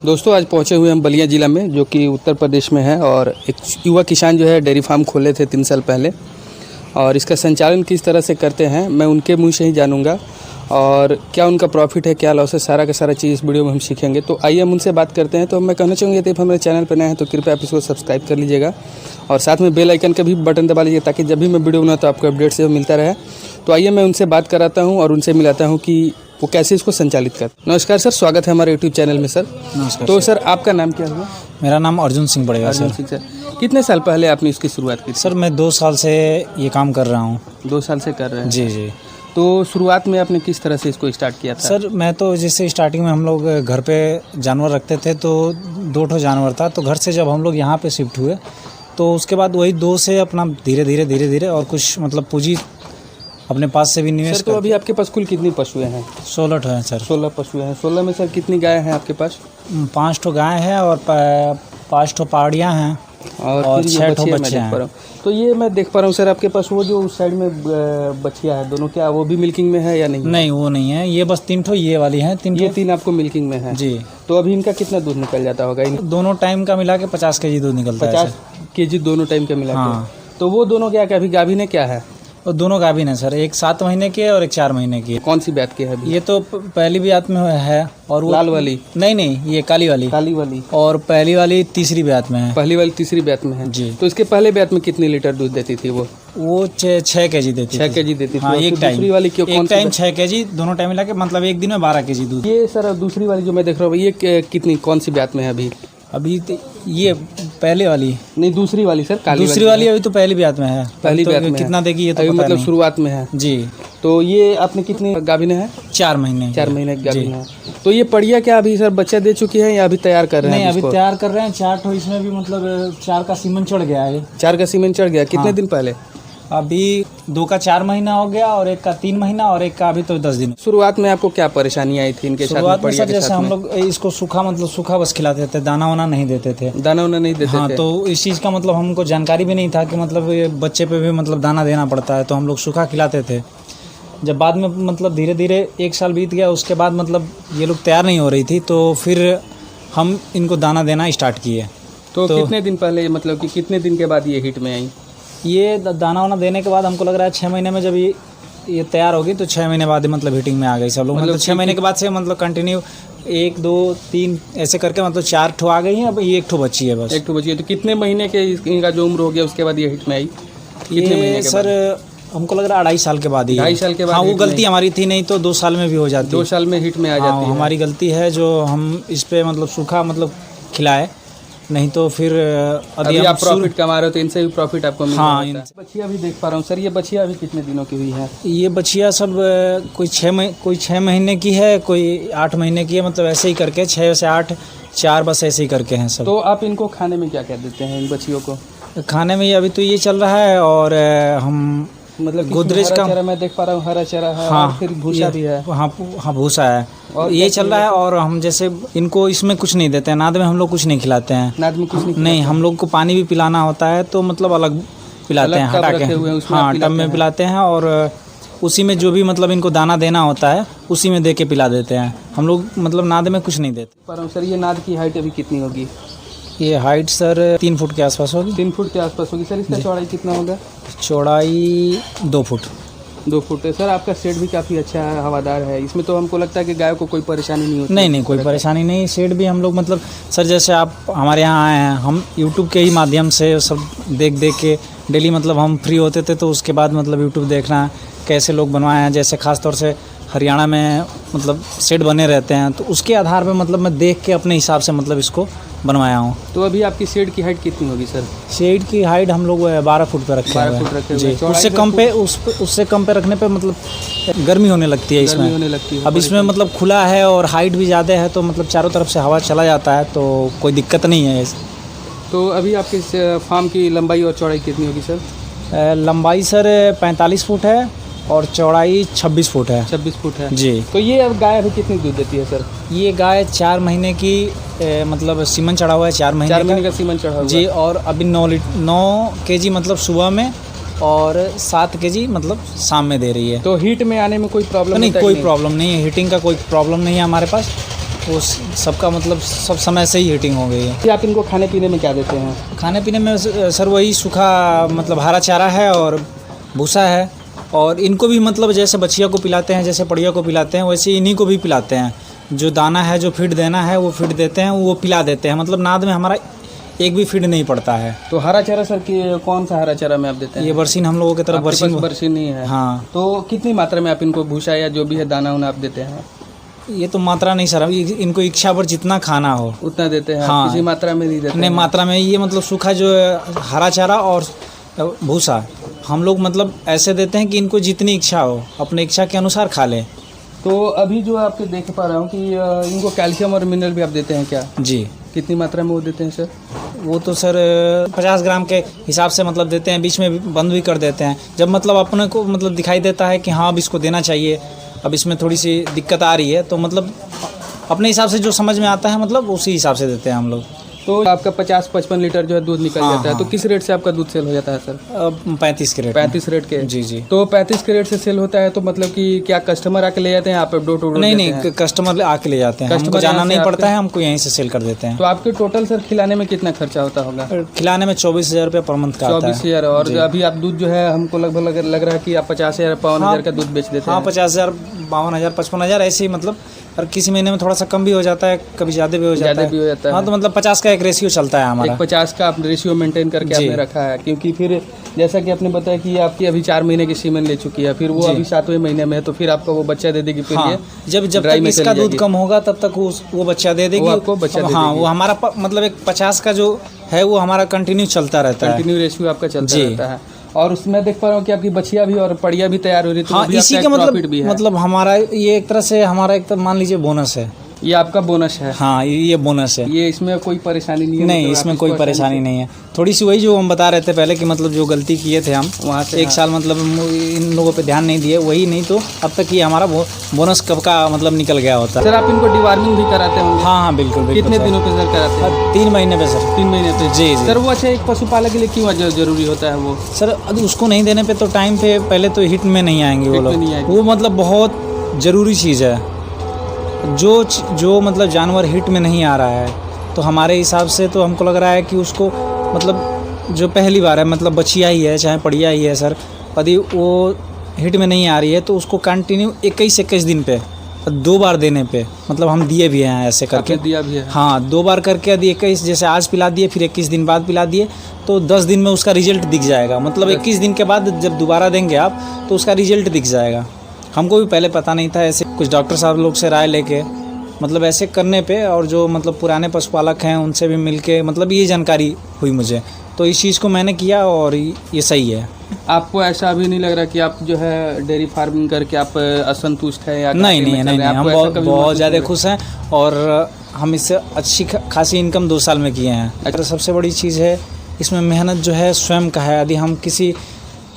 दोस्तों आज पहुंचे हुए हम बलिया ज़िला में, जो कि उत्तर प्रदेश में है। और एक युवा किसान जो है डेयरी फार्म खोले थे 3 साल पहले, और इसका संचालन किस तरह से करते हैं मैं उनके मुंह से ही जानूंगा। और क्या उनका प्रॉफिट है, क्या लॉस है, सारा का सारा चीज़ इस वीडियो में हम सीखेंगे। तो आइए हम उनसे बात करते हैं। तो मैं कहना चाहूँगा यदि आप हमारे चैनल पर नए हैं तो कृपया आप इसको सब्सक्राइब कर लीजिएगा और साथ में बेल आइकन का भी बटन दबा लीजिए, ताकि जब भी मैं वीडियो बनाता हूँ आपको अपडेट से मिलता रहे। तो आइए मैं उनसे बात कराता हूँ और उनसे मिलाता हूँ कि वो कैसे इसको संचालित कर। नमस्कार सर, स्वागत है हमारे यूट्यूब चैनल में सर। नमस्कार। तो सर आपका नाम क्या हुआ? मेरा नाम अर्जुन सिंह पड़ेगा सर। सर कितने साल पहले आपने इसकी शुरुआत की? सर मैं 2 साल से ये काम कर रहा हूँ। 2 साल से कर रहे हैं? जी जी। तो शुरुआत में आपने किस तरह से इसको स्टार्ट किया था? सर मैं तो जैसे स्टार्टिंग में हम लोग घर पे जानवर रखते थे, तो 2 ठो जानवर था। तो घर से जब हम लोग यहाँ पे शिफ्ट हुए तो उसके बाद वही 2 से अपना धीरे धीरे और कुछ मतलब पूंजी अपने पास से भी निवेश। सर तो अभी आपके पास कुल कितनी पशुएं हैं? 16 ठो हैं सर। 16 पशुएं हैं। 16 में सर कितनी गाय हैं आपके पास? 5 ठो गाय हैं और 5 ठो पाड़ियाँ हैं और 6 ठो बच्चे हैं। तो ये मैं देख पा रहा हूँ सर आपके पास वो जो उस साइड में बच्चियाँ है दोनों, क्या वो भी मिल्किंग में है या नहीं? नहीं वो नहीं है, ये बस 3 ठो ये वाली हैं। 3 आपको मिल्किंग में है जी। तो अभी इनका कितना दूध निकल जाता होगा? दोनों टाइम का मिला के 50 केजी दूध निकलता है। 50 केजी दोनों टाइम का मिला के? हाँ। तो वो दोनों क्या अभी गाभिन है क्या है? और दोनों गाभिन है सर, एक 7 महीने की है और एक 4 महीने की है। कौन सी ब्यात की है अभी? ये तो पहली ब्यात में है। और वो लाल वाली? नहीं, ये काली वाली। और पहली वाली तीसरी ब्यात में है। पहली वाली तीसरी ब्यात में है जी। तो इसके पहले ब्यात में कितनी लीटर दूध देती थी वो? 6 केजी देती 6 केजी देती थी। हाँ, एक टाइम। दूसरी वाली क्यों? एक टाइम 6 केजी, दोनों टाइम मिला के मतलब एक दिन में 12 केजी दूध। ये सर दूसरी वाली जो मैं देख रहा हूँ ये कितनी, कौन सी ब्यात में है अभी? अभी ये पहले वाली नहीं, दूसरी वाली सर, काली दूसरी वाली अभी तो पहली ब्यात में है। पहली तो ब्यात में कितना देगी ये तो अभी पता मतलब नहीं। शुरुआत में है जी। तो ये आपने कितनी गाभिन है? 4 महीने 4 महीने की गाभिन है। तो ये पड़िया क्या अभी सर बच्चा दे चुकी है या अभी तैयार कर रहे हैं? नहीं, अभी तैयार कर रहे हैं। 4 ठो इसमें भी मतलब 4 का सीमन चढ़ गया है। 4 का सीमेंट चढ़ गया? कितने दिन पहले? अभी 2 का 4 महीना हो गया और 1 का 3 महीना और 1 का अभी तो 10 दिन। शुरुआत में आपको क्या परेशानी आई थी इनके साथ? शुरुआत में सर जैसे हम लोग इसको सूखा बस खिलाते थे, दाना वाना नहीं देते थे। दाना वाना नहीं देते हाँ, थे? तो इस चीज़ का मतलब हमको जानकारी भी नहीं था कि मतलब ये बच्चे पे भी मतलब दाना देना पड़ता है, तो हम लोग सूखा खिलाते थे। जब बाद में मतलब धीरे धीरे 1 साल बीत गया, उसके बाद मतलब ये लोग तैयार नहीं हो रही थी, तो फिर हम इनको दाना देना स्टार्ट किए। तो कितने दिन पहले, मतलब कि कितने दिन के बाद ये हिट में आई? ये दाना वाना देने के बाद हमको लग रहा है 6 महीने में जब ये तैयार होगी तो 6 महीने बाद मतलब हिटिंग में आ गई सब लोग। मतलब 6 महीने के बाद से मतलब कंटिन्यू 1 2 3 ऐसे करके मतलब 4 ठो आ गई हैं। अब ये 1 ठो बची है बस। 1 ठो बची है। तो कितने महीने के इनका जो उम्र हो गया उसके बाद ये हिट में आई? कितने महीने ये के सर हमको लग रहा है 2.5 साल के बाद ही। 2.5 साल के बाद? हाँ, वो गलती हमारी थी, नहीं तो 2 साल में भी हो जाती। 2 साल में हिट में आ जाती है। हमारी गलती है जो हम इस पे मतलब सूखा मतलब खिलाए, नहीं तो फिर अभी आप प्रॉफिट कमा रहे हो तो इनसे भी प्रॉफिट आपको मिल हाँ, रहा है। बछिया भी देख पा रहा हूँ सर, ये बछिया अभी कितने दिनों की हुई है? ये बछिया सब कोई 6 महीने की है, कोई 8 महीने की है। मतलब ऐसे ही करके 6 से 8 4 बस ऐसे ही करके हैं सब। तो आप इनको खाने में क्या क्या देते हैं इन बछियों को? खाने में अभी तो ये चल रहा है और हम मतलब गोदरेज का चारा मैं देख पा रहा हूँ, हरा चारा है। हाँ, और फिर भूसा भी है। हाँ भूसा है और ये चल रहा है। और हम जैसे इनको इसमें कुछ नहीं देते हैं, नाद में हम लोग कुछ नहीं खिलाते हैं। नाद में कुछ नहीं, हम लोग को पानी भी पिलाना होता है तो मतलब अलग पिलाते हैं, हटा के। हाँ, टब में पिलाते हैं और उसी में जो भी मतलब इनको दाना देना होता है उसी में दे के पिला देते हैं। हम लोग मतलब नाद में कुछ नहीं देते। पर सर ये नाद की हाइट अभी कितनी होगी? ये हाइट सर 3 फुट के आसपास होगी। 3 फुट के आसपास होगी। सर इसका चौड़ाई कितना होगा? चौड़ाई 2 फुट। 2 फुट है। सर आपका शेड भी काफ़ी अच्छा है, हवादार है। इसमें तो हमको लगता है कि गाय को कोई परेशानी नहीं होती? नहीं, कोई परेशानी नहीं। शेड भी हम लोग मतलब सर जैसे आप हमारे यहाँ आए हैं, हम यूट्यूब के ही माध्यम से सब देख के डेली मतलब हम फ्री होते थे तो उसके बाद मतलब यूट्यूब देखना कैसे लोग बनवाए हैं, जैसे ख़ास तौर से हरियाणा में मतलब शेड बने रहते हैं, तो उसके आधार पे मतलब मैं देख के अपने हिसाब से मतलब इसको बनवाया हूँ। तो अभी आपकी शेड की हाइट कितनी होगी सर? शेड की हाइट हम लोग 12 फुट पे रखे हुए हैं। 12 फुट रखे हुए जी। हैं। उससे कम पे रखने पे मतलब गर्मी होने लगती है इसमें। होने लगती है। अब इसमें मतलब खुला है और हाइट भी ज़्यादा है तो मतलब चारों तरफ से हवा चला जाता है तो कोई दिक्कत नहीं है। तो अभी आपके फार्म की लंबाई और चौड़ाई कितनी होगी सर? लंबाई सर 45 फुट है और चौड़ाई 26 फुट है। 26 फुट है जी। तो ये अब गाय अभी कितनी दूध देती है सर? ये गाय 4 महीने की मतलब सीमन चढ़ा हुआ है। 4 महीने का सीमन चढ़ा हुआ जी। और अभी 9 केजी मतलब सुबह में और 7 केजी मतलब शाम में दे रही है। तो हीट में आने में कोई प्रॉब्लम नहीं, कोई प्रॉब्लम नहीं है। हीटिंग का कोई प्रॉब्लम नहीं है हमारे पास। वो सबका मतलब सब समय से ही हीटिंग हो गई है। कि आप इनको खाने पीने में क्या देते हैं? खाने पीने में सर वही सूखा मतलब हरा चारा है और भूसा है, और इनको भी मतलब जैसे बछिया को पिलाते हैं, जैसे पड़िया को पिलाते हैं, वैसे इन्हीं को भी पिलाते हैं। जो दाना है, जो फीड देना है वो फीड देते हैं, वो पिला देते हैं। मतलब नाद में हमारा एक भी फीड नहीं पड़ता है। तो हरा चारा सर कि कौन सा हरा चारा में आप देते हैं? ये बरसीन हम लोगों की तरफ बरसीन ही है। हाँ। तो कितनी मात्रा में आप इनको भूसा या जो भी है दाना उन्हें आप देते हैं? ये तो मात्रा नहीं सर, इनको इच्छा पर जितना खाना हो उतना देते हैं? हाँ। किसी मात्रा में नहीं देते? नहीं, मात्रा में ये मतलब सूखा जो हरा चारा और भूसा हम लोग मतलब ऐसे देते हैं कि इनको जितनी इच्छा हो अपने इच्छा के अनुसार खा लें। तो अभी जो आपके देख पा रहा हूँ कि इनको कैल्शियम और मिनरल भी आप देते हैं क्या? जी। कितनी मात्रा में वो देते हैं सर? वो तो सर 50 ग्राम के हिसाब से मतलब देते हैं, बीच में बंद भी कर देते हैं। जब मतलब अपने को मतलब दिखाई देता है कि हाँ अब इसको देना चाहिए, अब इसमें थोड़ी सी दिक्कत आ रही है, तो मतलब अपने हिसाब से जो समझ में आता है मतलब उसी हिसाब से देते हैं हम लोग। तो आपका 50-55 लीटर जो है दूध निकल हाँ, जाता है। हाँ। तो किस रेट से आपका दूध सेल हो जाता है सर? 35 के रेट 35 रेट के? जी जी। तो 35 के रेट से सेल होता है, तो मतलब कि क्या कस्टमर आके ले जाते हैं, आप डोर टू डोर? नहीं, कस्टमर आके ले जाते हैं, हमको जाना नहीं पड़ता है, हमको यहीं से सेल कर देते हैं। तो आपके टोटल सर खिलाने में कितना खर्चा होता होगा? खिलाने में 24,000 रुपये पर मंथ का आता है। 24,000। और अभी आप दूध जो है हमको लगभग लग रहा है कि आप 50,000-52,000 का दूध बेच देते हैं? हाँ, 50,000, 52,000, 55,000 ऐसे ही मतलब। और किसी महीने में थोड़ा सा कम भी हो जाता है, कभी ज़्यादा भी हो जाता है। हाँ, तो मतलब 50 का एक रेशियो चलता है हमारा। 50 का आप रेशियो मेंटेन करके आपने रखा है, क्योंकि फिर जैसा कि आपने बताया कि आपकी अभी 4 महीने की सीमेन ले चुकी है, फिर वो अभी 7वें महीने में है, तो फिर आपका वो बच्चा दे देगी। फिर हाँ, जब तक इसका दूध कम होगा तब तक वो बच्चा दे देगी, आपको बच्चा दे देगी। हाँ, वो हमारा मतलब एक 50 का जो है वो हमारा कंटिन्यू चलता रहता है, कंटिन्यू रेशियो आपका चलता रहता है। और उसमें देख पा रहा हूँ कि आपकी बछिया भी और पड़िया भी तैयार हो रही है। हाँ, इसी के मतलब हमारा ये एक तरह से हमारा एक तरह मान लीजिए बोनस है। ये आपका बोनस है? हाँ, ये बोनस है। ये इसमें कोई परेशानी नहीं है? नहीं, इसमें कोई परेशानी नहीं है। थोड़ी सी वही जो हम बता रहे थे पहले कि मतलब जो गलती किए थे हम वहाँ से एक साल मतलब इन लोगों पे ध्यान नहीं दिए, वही नहीं तो अब तक ये हमारा बोनस कब का मतलब निकल गया होता। सर आप इनको डिवार्मिंग भी कराते होंगे? हाँ, बिल्कुल। कितने दिनों पे सर कराते हैं? 3 महीने पे सर। 3 महीने पे? जी। सर वो अच्छा, एक पशुपालक के लिए क्यों जरूरी होता है वो? सर उसको नहीं देने पे तो टाइम पे पहले तो हिट में नहीं आएंगे वो लोग, वो मतलब बहुत ज़रूरी चीज़ है। जो मतलब जानवर हिट में नहीं आ रहा है, तो हमारे हिसाब से तो हमको लग रहा है कि उसको मतलब जो पहली बार है मतलब बछिया ही है चाहे पड़िया ही है सर, यदि वो हिट में नहीं आ रही है तो उसको कंटिन्यू 21 दिन पे 2 बार देने पे मतलब हम दिए भी हैं ऐसे करके। दिया भी है? हाँ, 2 बार करके यदि 21 जैसे आज पिला दिए फिर 21 दिन बाद पिला दिए तो 10 दिन में उसका रिजल्ट दिख जाएगा। मतलब 21 दिन के बाद जब दोबारा देंगे आप तो उसका रिजल्ट दिख जाएगा। हमको भी पहले पता नहीं था, ऐसे कुछ डॉक्टर साहब लोग से राय लेके मतलब ऐसे करने पे और जो मतलब पुराने पशुपालक हैं उनसे भी मिलके मतलब ये जानकारी हुई मुझे, तो इस चीज़ को मैंने किया और ये सही है। आपको ऐसा अभी नहीं लग रहा कि आप जो है डेयरी फार्मिंग करके आप असंतुष्ट है? या नहीं, हम बहुत ज़्यादा खुश हैं और हम इससे अच्छी खासी इनकम 2 साल में किए हैं। अगर सबसे बड़ी चीज़ है इसमें मेहनत जो है स्वयं का है। यदि हम किसी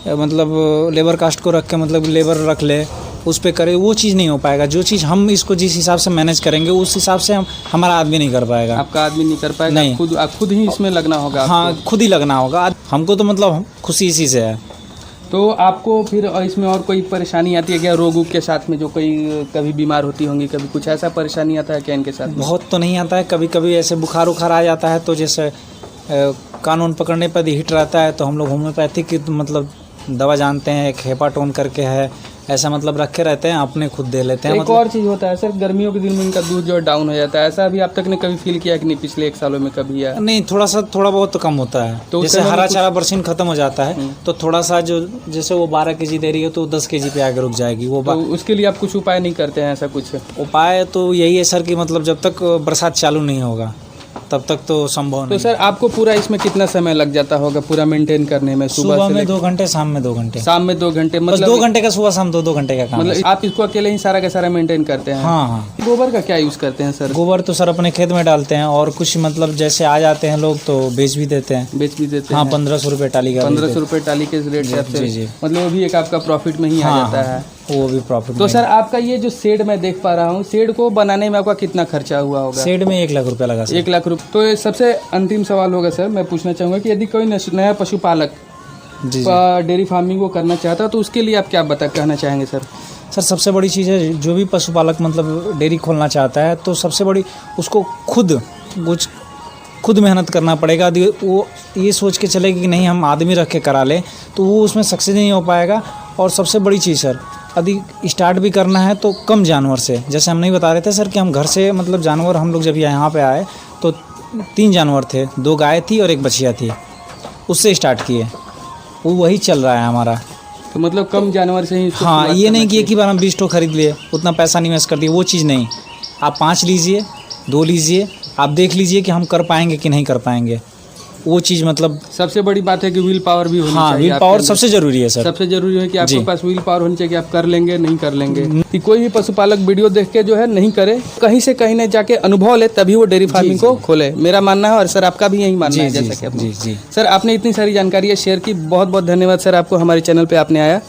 मतलब लेबर कास्ट को रख के मतलब लेबर रख ले उस पर करे, वो चीज़ नहीं हो पाएगा। जो चीज़ हम इसको जिस हिसाब से मैनेज करेंगे उस हिसाब से हमारा आदमी नहीं कर पाएगा। आपका आदमी नहीं कर पाएगा? नहीं, खुद ही इसमें लगना होगा। हाँ, खुद ही लगना होगा। हमको तो मतलब खुशी इसी से है। तो आपको फिर इसमें और कोई परेशानी आती है क्या रोग के साथ में? जो कोई कभी बीमार होती होंगी, कभी कुछ ऐसा परेशानी आता है क्या इनके साथ? बहुत तो नहीं आता है, कभी कभी ऐसे बुखार उखार आ जाता है तो जैसे कानून पकड़ने पर हिट रहता है तो हम लोग होम्योपैथिक की मतलब दवा जानते हैं, एक हेपाटोन करके है, ऐसा मतलब रखे रहते हैं, अपने खुद दे लेते हैं। एक और चीज़ होता है सर, गर्मियों के दिन में इनका दूध जो डाउन हो जाता है, ऐसा अभी आप तक ने कभी फील किया कि नहीं पिछले 1 सालों में कभी? या नहीं, थोड़ा बहुत तो कम होता है। तो जैसे हरा चारा बरसीन खत्म हो जाता है तो थोड़ा सा जो जैसे वो 12 kg दे रही है तो 10 kg पे आगे रुक जाएगी वो। तो उसके लिए आप कुछ उपाय नहीं करते हैं? ऐसा कुछ उपाय तो यही है सर कि मतलब जब तक बरसात चालू नहीं होगा तब तक तो संभव नहीं। तो सर आपको पूरा इसमें कितना समय लग जाता होगा पूरा मेंटेन करने में? सुबह में 2 घंटे, शाम में 2 घंटे। शाम में 2 घंटे? मतलब 2 घंटे का सुबह शाम 2 घंटे का काम। मतलब आप इसको अकेले ही सारा का सारा मेंटेन करते हैं? हाँ। गोबर का क्या यूज करते हैं सर? गोबर तो सर अपने खेत में डालते हैं और कुछ मतलब जैसे आ जाते हैं लोग तो बेच भी देते हैं। हाँ, 1500 रुपये टाली का। 1500 रुपये टाली के रेट से आपसे मतलब वो भी एक आपका प्रॉफिट में ही आ जाता है? वो भी प्रॉफिट। तो सर आपका ये जो शेड मैं देख पा रहा हूँ, शेड को बनाने में आपका कितना खर्चा हुआ होगा? शेड में 1 लाख रुपया लगा सर। 1 लाख रुपये। तो ये सबसे अंतिम सवाल होगा सर, मैं पूछना चाहूँगा कि यदि कोई नया पशुपालक डेयरी फार्मिंग को करना चाहता है तो उसके लिए आप क्या कहना चाहेंगे सर? सर सबसे बड़ी चीज़ है, जो भी पशुपालक मतलब डेयरी खोलना चाहता है तो सबसे बड़ी उसको खुद मेहनत करना पड़ेगा। वो ये सोच के चलेगा कि नहीं हम आदमी रख के करा लें तो वो उसमें सक्सेस नहीं हो पाएगा। और सबसे बड़ी चीज़ सर, यदि स्टार्ट भी करना है तो कम जानवर से, जैसे हम नहीं बता रहे थे सर कि हम घर से मतलब जानवर, हम लोग जब यहाँ पे आए तो 3 जानवर थे, 2 गाय थी और 1 बछिया थी, उससे स्टार्ट किए, वो वही चल रहा है हमारा। तो मतलब कम जानवर से ही? हाँ, ये नहीं कि एक ही बार हम 20 ठो खरीद लिए, उतना पैसा निवेश कर दिए, वो चीज़ नहीं। आप 5 लीजिए, 2 लीजिए, आप देख लीजिए कि हम कर पाएंगे कि नहीं कर पाएंगे, वो चीज़ मतलब सबसे बड़ी बात है कि व्हील पावर भी होनी चाहिए। हाँ, व्हील पावर सबसे ज़रूरी है सर। सबसे ज़रूरी है कि आपके पास व्हील पावर होनी चाहिए कि आप कर लेंगे नहीं कर लेंगे। कि कोई भी पशुपालक वीडियो देख के जो है नहीं करे, कहीं से कहीं न जाके अनुभव ले तभी वो डेयरी फार्मिंग को खोले, मेरा मानना है। और सर आपका भी यही मानना है जैसा कि जी। सर आपने इतनी सारी जानकारियाँ शेयर की, बहुत बहुत धन्यवाद सर आपको, हमारे चैनल पर आपने आया।